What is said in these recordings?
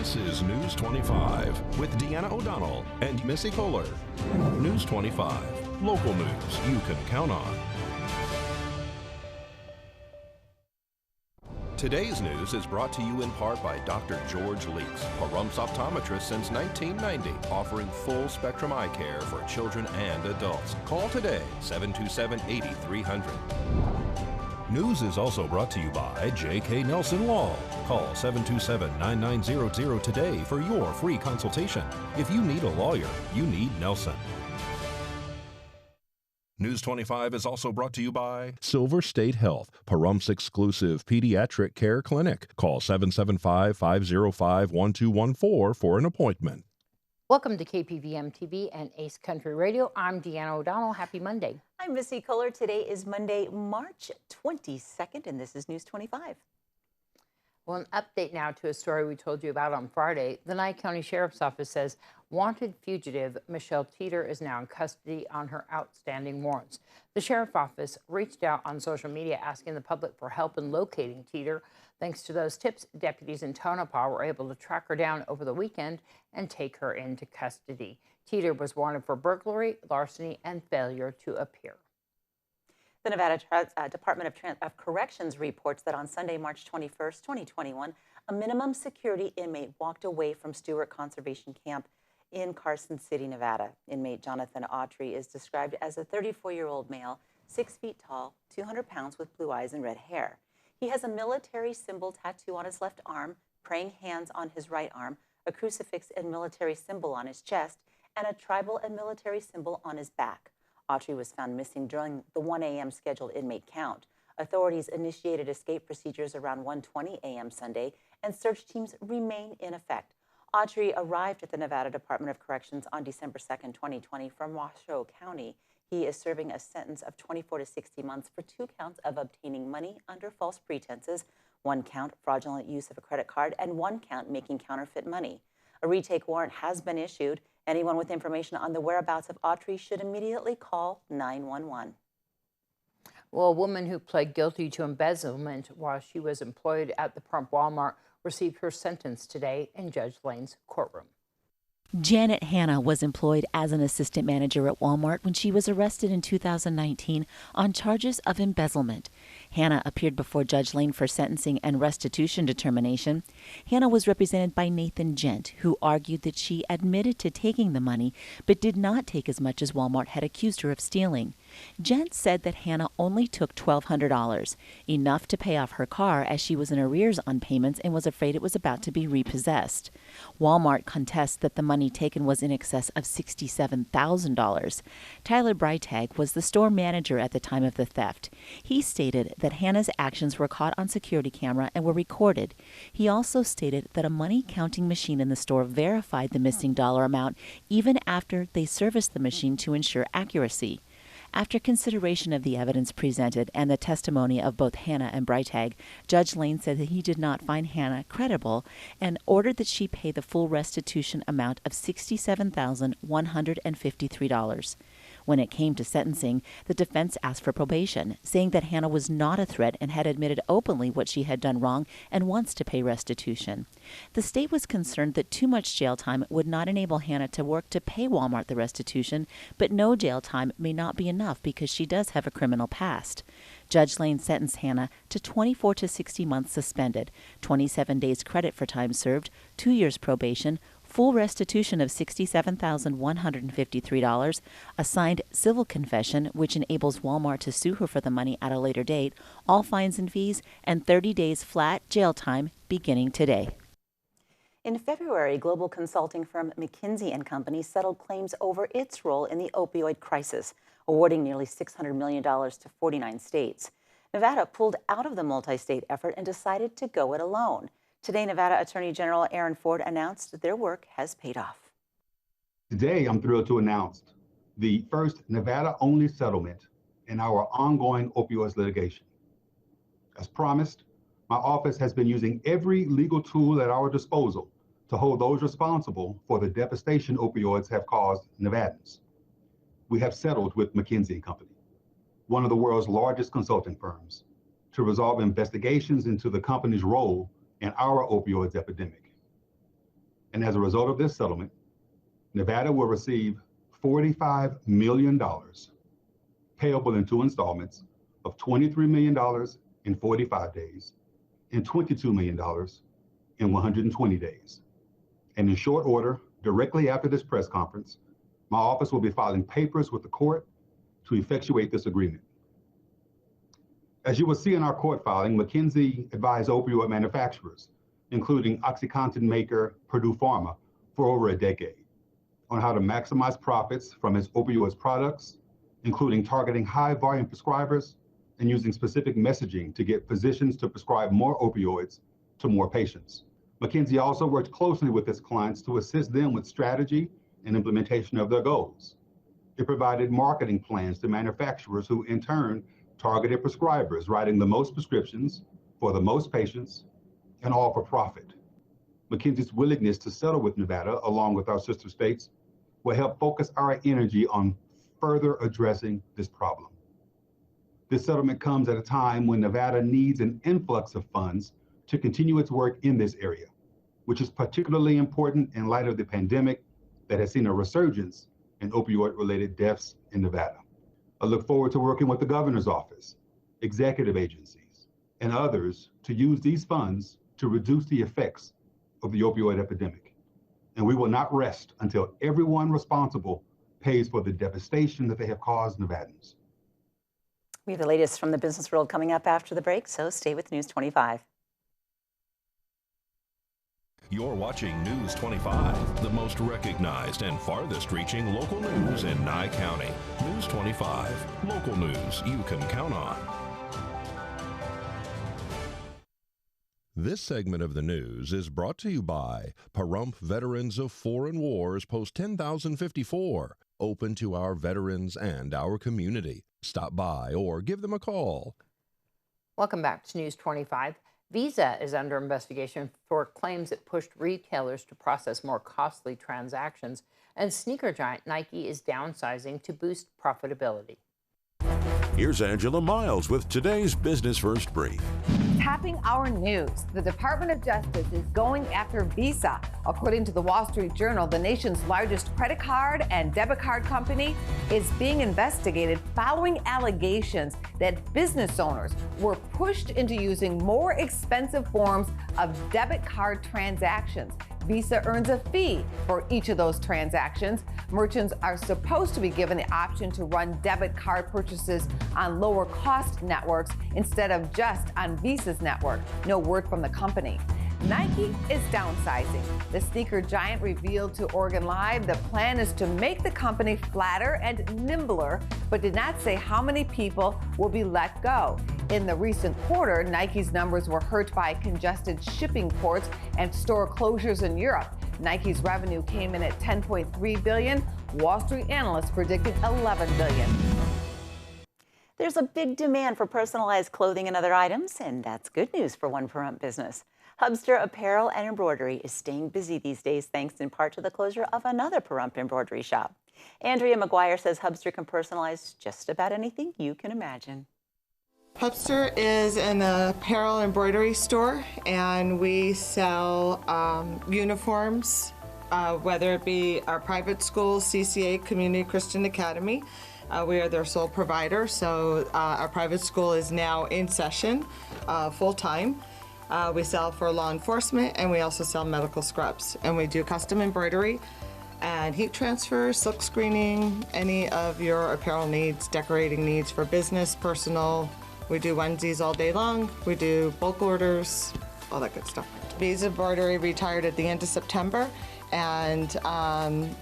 This is News 25 with Deanna O'Donnell and Missy Kohler. News 25, local news you can count on. Today's news is brought to you in part by Dr. George Leaks, a Rumps optometrist since 1990, offering full spectrum eye care for children and adults. Call today, 727-8300. News is also brought to you by J.K. Nelson Law. Call 727-9900 today for your free consultation. If you need a lawyer, you need Nelson. News 25 is also brought to you by Silver State Health, Pahrumps exclusive pediatric care clinic. Call 775-505-1214 for an appointment. Welcome to KPVM TV and Ace Country Radio. I'm Deanna O'Donnell. Happy Monday. I'm Missy Kohler. Today is Monday, March 22nd, and this is News 25. Well, an update now to a story we told you about on Friday. The Nye County Sheriff's Office says wanted fugitive Michelle Teeter is now in custody on her outstanding warrants. The Sheriff's Office reached out on social media asking the public for help in locating Teeter. Thanks to those tips, deputies in Tonopah were able to track her down over the weekend and take her into custody. Teeter was wanted for burglary, larceny, and failure to appear. The Nevada Department of Corrections reports that on Sunday, March 21st, 2021, a minimum security inmate walked away from Stewart Conservation Camp in Carson City, Nevada. Inmate Jonathan Autry is described as a 34-year-old male, 6 feet tall, 200 pounds with blue eyes and red hair. He has a military symbol tattoo on his left arm, praying hands on his right arm, a crucifix and military symbol on his chest, and a tribal and military symbol on his back. Autry was found missing during the 1 a.m. scheduled inmate count. Authorities initiated escape procedures around 1:20 a.m. Sunday, and search teams remain in effect. Autry arrived at the Nevada Department of Corrections on December 2nd, 2020 from Washoe County. He is serving a sentence of 24 to 60 months for 2 counts of obtaining money under false pretenses, 1 count fraudulent use of a credit card, and 1 count making counterfeit money. A retake warrant has been issued. Anyone with information on the whereabouts of Autry should immediately call 911. Well, a woman who pled guilty to embezzlement while she was employed at the Pahrump Walmart received her sentence today in Judge Lane's courtroom. Janet Hanna was employed as an assistant manager at Walmart when she was arrested in 2019 on charges of embezzlement. Hanna appeared before Judge Lane for sentencing and restitution determination. Hanna was represented by Nathan Gent, who argued that she admitted to taking the money but did not take as much as Walmart had accused her of stealing. Gent said that Hanna only took $1,200, enough to pay off her car as she was in arrears on payments and was afraid it was about to be repossessed. Walmart contests that the money taken was in excess of $67,000. Tyler Breitag was the store manager at the time of the theft. He stated that Hanna's actions were caught on security camera and were recorded. He also stated that a money counting machine in the store verified the missing dollar amount even after they serviced the machine to ensure accuracy. After consideration of the evidence presented and the testimony of both Hanna and Breitag, Judge Lane said that he did not find Hanna credible and ordered that she pay the full restitution amount of $67,153. When it came to sentencing, the defense asked for probation, saying that Hanna was not a threat and had admitted openly what she had done wrong and wants to pay restitution. The state was concerned that too much jail time would not enable Hanna to work to pay Walmart the restitution, but no jail time may not be enough because she does have a criminal past. Judge Lane sentenced Hanna to 24 to 60 months suspended, 27 days credit for time served, 2 years probation, full restitution of $67,153, a signed civil confession which enables Walmart to sue her for the money at a later date, all fines and fees, and 30 days flat jail time beginning today. In February, global consulting firm McKinsey & Company settled claims over its role in the opioid crisis, awarding nearly $600 million to 49 states. Nevada pulled out of the multi-state effort and decided to go it alone. Today, Nevada Attorney General Aaron Ford announced that their work has paid off. Today, I'm thrilled to announce the first Nevada-only settlement in our ongoing opioids litigation. As promised, my office has been using every legal tool at our disposal to hold those responsible for the devastation opioids have caused Nevadans. We have settled with McKinsey & Company, one of the world's largest consulting firms, to resolve investigations into the company's role in our opioids epidemic. And as a result of this settlement, Nevada will receive $45 million payable in 2 installments of $23 million in 45 days and $22 million in 120 days. And in short order, directly after this press conference, my office will be filing papers with the court to effectuate this agreement. As you will see in our court filing, McKinsey advised opioid manufacturers, including OxyContin maker Purdue Pharma, for over a decade on how to maximize profits from its opioids products, including targeting high-volume prescribers and using specific messaging to get physicians to prescribe more opioids to more patients. McKinsey also worked closely with its clients to assist them with strategy and implementation of their goals. It provided marketing plans to manufacturers who, in turn, targeted prescribers, writing the most prescriptions for the most patients, and all for profit. McKinsey's willingness to settle with Nevada, along with our sister states, will help focus our energy on further addressing this problem. This settlement comes at a time when Nevada needs an influx of funds to continue its work in this area, which is particularly important in light of the pandemic that has seen a resurgence in opioid-related deaths in Nevada. I look forward to working with the governor's office, executive agencies, and others to use these funds to reduce the effects of the opioid epidemic. And we will not rest until everyone responsible pays for the devastation that they have caused Nevadans. We have the latest from the business world coming up after the break, so stay with News 25. You're watching News 25, the most recognized and farthest reaching local news in Nye County. News 25, local news you can count on. This segment of the news is brought to you by Pahrump Veterans of Foreign Wars Post 10054, open to our veterans and our community. Stop by or give them a call. Welcome back to News 25. Visa is under investigation for claims it pushed retailers to process more costly transactions, and sneaker giant Nike is downsizing to boost profitability. Here's Angela Miles with today's Business First Brief. Tapping our news, the Department of Justice is going after Visa. According to the Wall Street Journal, the nation's largest credit card and debit card company is being investigated following allegations that business owners were pushed into using more expensive forms of debit card transactions. Visa earns a fee for each of those transactions. Merchants are supposed to be given the option to run debit card purchases on lower cost networks instead of just on Visa's network. No word from the company. Nike is downsizing. The sneaker giant revealed to Oregon Live the plan is to make the company flatter and nimbler, but did not say how many people will be let go. In the recent quarter, Nike's numbers were hurt by congested shipping ports and store closures in Europe. Nike's revenue came in at $10.3 billion. Wall Street analysts predicted $11 billion. There's a big demand for personalized clothing and other items, and that's good news for one Pahrump business. Hubster Apparel and Embroidery is staying busy these days thanks in part to the closure of another Pahrump embroidery shop. Andrea McGuire says Hubster can personalize just about anything you can imagine. Hubster is an apparel embroidery store, and we sell uniforms, whether it be our private schools, CCA, Community Christian Academy. We are their sole provider, so our private school is now in session full-time. We sell for law enforcement, and we also sell medical scrubs. And we do custom embroidery and heat transfer, silk screening, any of your apparel needs, decorating needs for business, personal. We do onesies all day long. We do bulk orders, all that good stuff. Visa Embroidery retired at the end of September, and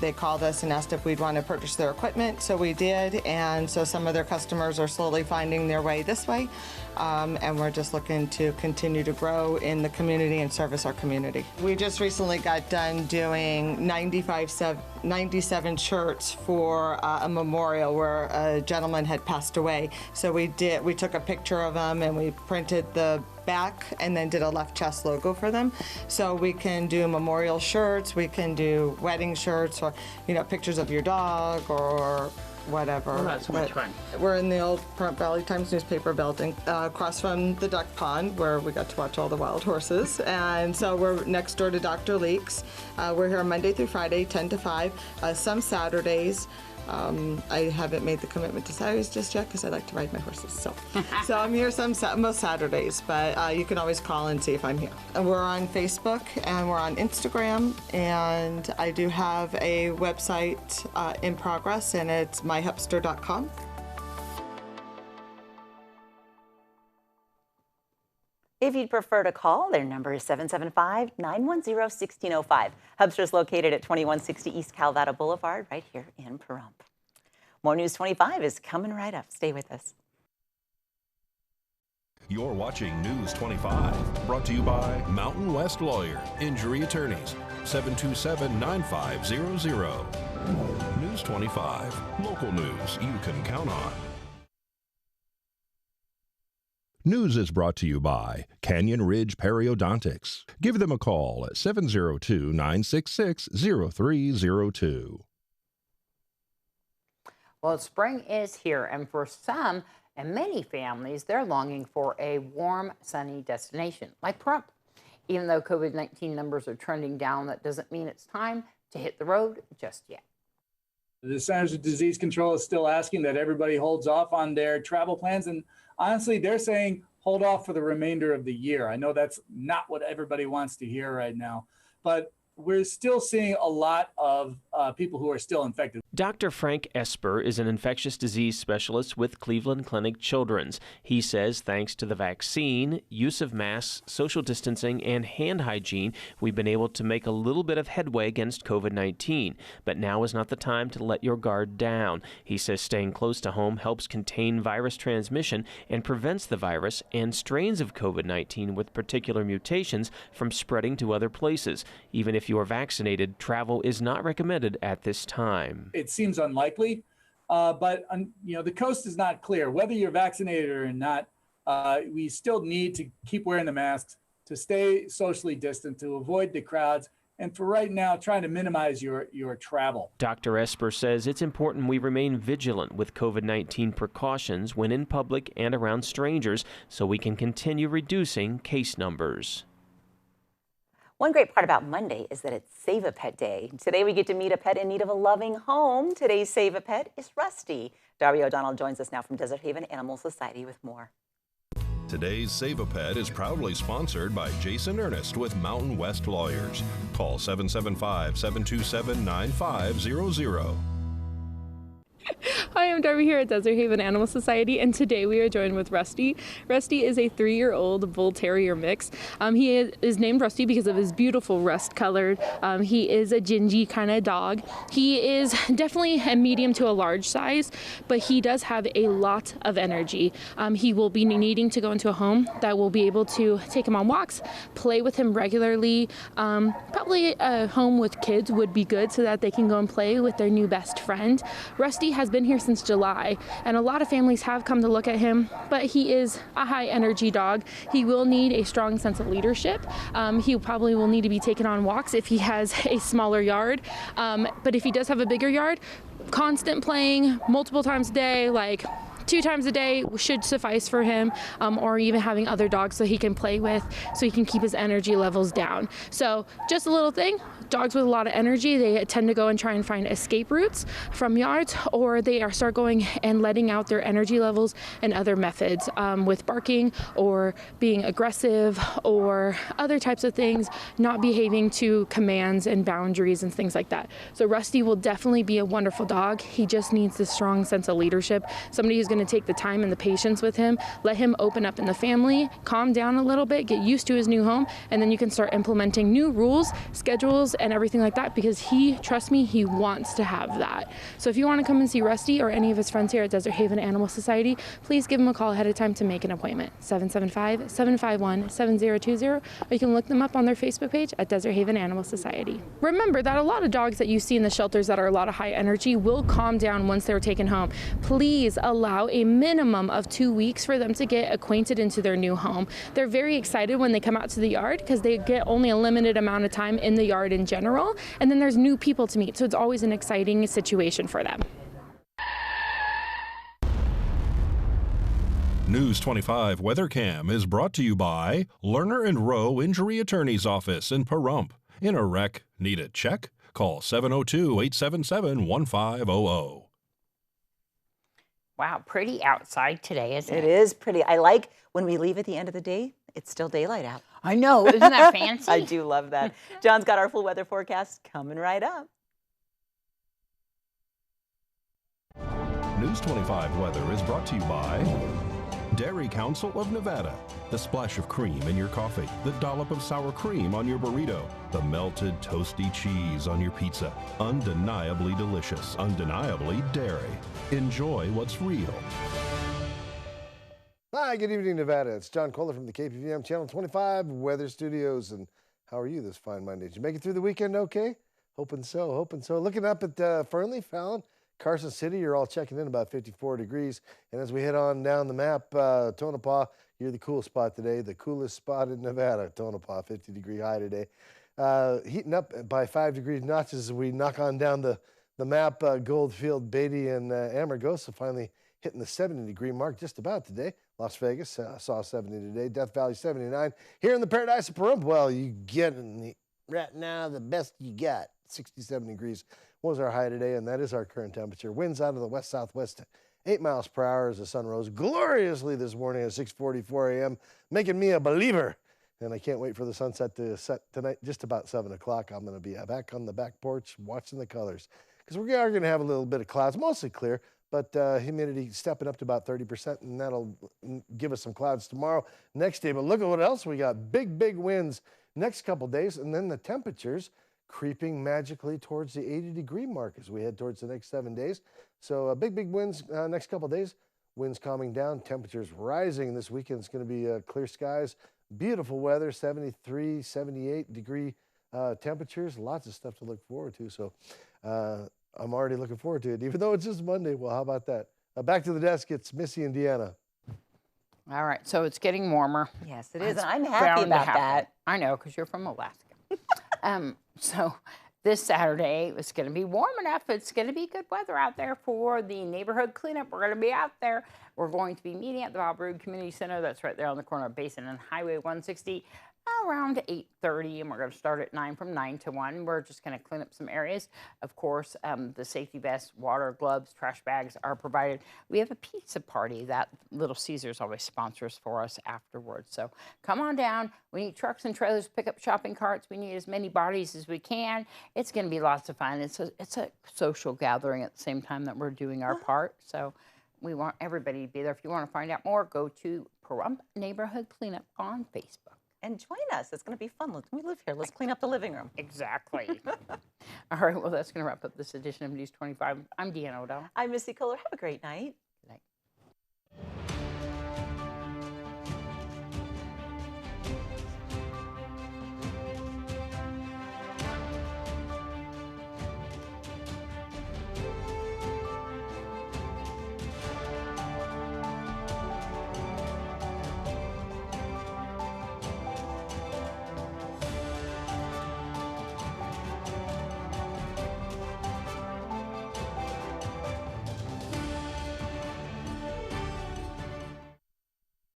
they called us and asked if we'd want to purchase their equipment, so we did, and so some of their customers are slowly finding their way this way, and we're just looking to continue to grow in the community and service our community. We just recently got done doing 97 shirts for a memorial where a gentleman had passed away, so we took a picture of him and we printed the back and then did a left chest logo for them. So we can do memorial shirts, we can do wedding shirts, or pictures of your dog, or whatever. Well, that's much fun. We're in the old Pahrump Valley Times newspaper building, across from the duck pond where we got to watch all the wild horses. And so we're next door to Dr. Leeks. We're here Monday through Friday, 10 to 5, some Saturdays. I haven't made the commitment to Saturdays just yet because I like to ride my horses. So I'm here most Saturdays, but you can always call and see if I'm here. And we're on Facebook and we're on Instagram, and I do have a website in progress, and it's myhupster.com. If you'd prefer to call, their number is 775-910-1605. Hubster is located at 2160 East Calvada Boulevard, right here in Pahrump. More News 25 is coming right up. Stay with us. You're watching News 25, brought to you by Mountain West Lawyer, Injury Attorneys, 727-9500. News 25, local news you can count on. News is brought to you by Canyon Ridge Periodontics. Give them a call at 702-966-0302. Well, spring is here, and for some and many families, they're longing for a warm, sunny destination like Pahrump. Even though COVID-19 numbers are trending down, that doesn't mean it's time to hit the road just yet. The Centers of Disease Control is still asking that everybody holds off on their travel plans, and honestly, they're saying hold off for the remainder of the year. I know that's not what everybody wants to hear right now, but we're still seeing a lot of people who are still infected. Dr. Frank Esper is an infectious disease specialist with Cleveland Clinic Children's. He says thanks to the vaccine, use of masks, social distancing, and hand hygiene, we've been able to make a little bit of headway against COVID-19. But now is not the time to let your guard down. He says staying close to home helps contain virus transmission and prevents the virus and strains of COVID-19 with particular mutations from spreading to other places. Even if you are vaccinated, travel is not recommended at this time. It seems unlikely, but the coast is not clear. Whether you're vaccinated or not, we still need to keep wearing the masks, to stay socially distant, to avoid the crowds, and for right now, trying to minimize your travel. Dr. Esper says it's important we remain vigilant with COVID-19 precautions when in public and around strangers so we can continue reducing case numbers. One great part about Monday is that it's Save a Pet Day. Today we get to meet a pet in need of a loving home. Today's Save a Pet is Rusty. Darby O'Donnell joins us now from Desert Haven Animal Society with more. Today's Save a Pet is proudly sponsored by Jason Ernest with Mountain West Lawyers. Call 775-727-9500. Hi, I'm Darby here at Desert Haven Animal Society, and today we are joined with Rusty. Rusty is a 3-year-old Bull Terrier mix. He is named Rusty because of his beautiful rust-colored. He is a gingy kind of dog. He is definitely a medium to a large size, but he does have a lot of energy. He will be needing to go into a home that will be able to take him on walks, play with him regularly. Probably a home with kids would be good so that they can go and play with their new best friend. Rusty has been here since July, and a lot of families have come to look at him, but he is a high energy dog. He will need a strong sense of leadership. He probably will need to be taken on walks if he has a smaller yard, but if he does have a bigger yard, constant playing multiple times a day, like 2 times a day should suffice for him, or even having other dogs so he can play with, so he can keep his energy levels down. So just a little thing, dogs with a lot of energy, they tend to go and try and find escape routes from yards, or they start going and letting out their energy levels in other methods, with barking or being aggressive or other types of things, not behaving to commands and boundaries and things like that. So Rusty will definitely be a wonderful dog. He just needs a strong sense of leadership, somebody who's going to take the time and the patience with him, let him open up in the family, calm down a little bit, get used to his new home, and then you can start implementing new rules, schedules, and everything like that, because he, trust me, he wants to have that. So if you want to come and see Rusty or any of his friends here at Desert Haven Animal Society, please give them a call ahead of time to make an appointment. 775-751-7020, or you can look them up on their Facebook page at Desert Haven Animal Society. Remember that a lot of dogs that you see in the shelters that are a lot of high energy will calm down once they're taken home. Please allow a minimum of 2 weeks for them to get acquainted into their new home. They're very excited when they come out to the yard because they get only a limited amount of time in the yard in general, and then there's new people to meet, so it's always an exciting situation for them. News 25 Weather Cam is brought to you by Lerner and Rowe Injury Attorney's Office in Pahrump. In a wreck, need a check? Call 702-877-1500. Wow, pretty outside today, isn't it? It is pretty. I like when we leave at the end of the day, it's still daylight out. I know. Isn't that fancy? I do love that. John's got our full weather forecast coming right up. News 25 Weather is brought to you by Dairy Council of Nevada. The splash of cream in your coffee, the dollop of sour cream on your burrito, the melted toasty cheese on your pizza. Undeniably delicious, undeniably dairy. Enjoy what's real. Hi, good evening, Nevada. It's John Kohler from the KPVM Channel 25 Weather Studios. And how are you this fine Monday? Did you make it through the weekend okay? Hoping so, hoping so. Looking up at Fernley, Fallon, Carson City, you're all checking in about 54 degrees. And as we head on down the map, Tonopah, you're the cool spot today, the coolest spot in Nevada. Tonopah, 50-degree high today. Heating up by 5 degrees notches as we knock on down the map. Goldfield, Beatty, and Amargosa finally hitting the 70-degree mark just about today. Las Vegas saw 70 today. Death Valley, 79. Here in the Paradise of Pahrump, well, you get right now the best you got. 67 degrees was our high today, and that is our current temperature. Winds out of the west-southwest, 8 miles per hour as the sun rose gloriously this morning at 6:44 a.m., making me a believer. And I can't wait for the sunset to set tonight, just about 7 o'clock. I'm going to be back on the back porch watching the colors because we are going to have a little bit of clouds, mostly clear, but humidity stepping up to about 30%, and that'll give us some clouds tomorrow, next day. But look at what else we got. Big, big winds next couple days, and then the temperatures creeping magically towards the 80-degree mark as we head towards the next 7 days. So big, big winds next couple days. Winds calming down, temperatures rising. This weekend is going to be clear skies, beautiful weather, 73, 78-degree temperatures. Lots of stuff to look forward to. So I'm already looking forward to it, even though it's just Monday. Well, how about that? Back to the desk. It's Missy and Deanna. All right, so it's getting warmer. Yes, it is, and I'm happy about that. I know, because you're from Alaska. So this Saturday, it's going to be warm enough. It's going to be good weather out there for the neighborhood cleanup. We're going to be out there. We're going to be meeting at the Bob Roode Community Center. That's right there on the corner of Basin and Highway 160 around 8:30, and we're going to start at 9 from 9 to 1. We're just going to clean up some areas. Of course, the safety vests, water, gloves, trash bags are provided. We have a pizza party that Little Caesars always sponsors for us afterwards. So come on down. We need trucks and trailers, pick up shopping carts. We need as many bodies as we can. It's going to be lots of fun. It's a social gathering at the same time that we're doing our part. So we want everybody to be there. If you want to find out more, go to Pahrump Neighborhood Cleanup on Facebook. And join us. It's going to be fun. We live here. Let's clean up the living room. Exactly. All right. Well, that's going to wrap up this edition of News 25. I'm Deanna O'Donnell. I'm Missy Kohler. Have a great night. Good night.